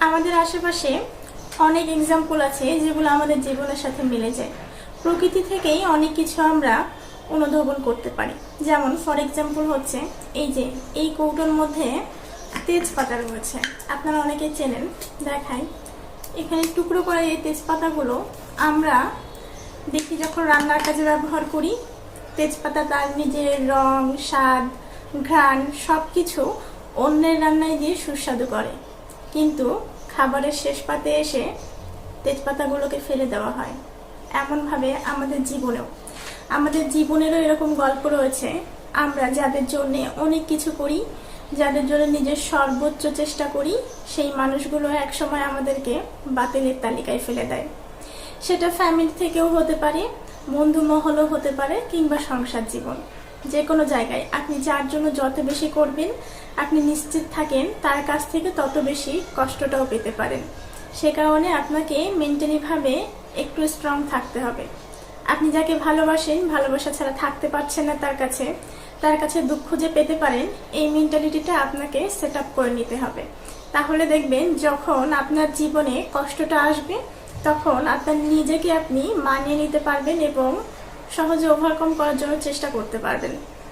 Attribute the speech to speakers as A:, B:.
A: আমাদের আশেপাশে অনেক এক্সাম্পল আছে যেগুলো আমাদের জীবনের সাথে মিলে যায়। প্রকৃতি থেকেই অনেক কিছু আমরা অনুধাবন করতে পারি। যেমন ফর এক্সাম্পল হচ্ছে এই কৌটোর মধ্যে তেজপাতা রয়েছে, আপনারা অনেকে চেনেন। দেখাই, এখানে টুকরো করা এই তেজপাতাগুলো আমরা দেখি যখন রান্নার কাজে ব্যবহার করি। তেজপাতা তার নিজের রং, স্বাদ, ঘ্রাণ সব কিছু অন্যের রান্নায় দিয়ে সুস্বাদু করে, কিন্তু খাবারের শেষ পাতে এসে তেজপাতাগুলোকে ফেলে দেওয়া হয়। এমনভাবে আমাদের জীবনেরও এরকম গল্প রয়েছে। আমরা যাদের জন্য অনেক কিছু করি, যাদের জন্য নিজের সর্বোচ্চ চেষ্টা করি, সেই মানুষগুলো একসময় আমাদেরকে বাতিলের তালিকায় ফেলে দেয়। সেটা ফ্যামিলি থেকেও হতে পারে, বন্ধু মহলও হতে পারে, কিংবা সংসার জীবন। যে কোনো জায়গায় আপনি যার জন্য যত বেশি করবেন, আপনি নিশ্চিত থাকেন তার কাছ থেকে তত বেশি কষ্টটাও পেতে পারেন। সে কারণে আপনাকে মেন্টালিভাবে একটু স্ট্রং থাকতে হবে। আপনি যাকে ভালোবাসেন, ভালোবাসা ছাড়া থাকতে পারছেন না তার কাছে দুঃখ যে পেতে পারেন, এই মেন্টালিটিটা আপনাকে সেট আপ করে নিতে হবে। তাহলে দেখবেন যখন আপনার জীবনে কষ্টটা আসবে, তখন আপনার নিজেকে আপনি মানিয়ে নিতে পারবেন এবং সহজে ওভারকাম করার জন্য চেষ্টা করতে পারবেন।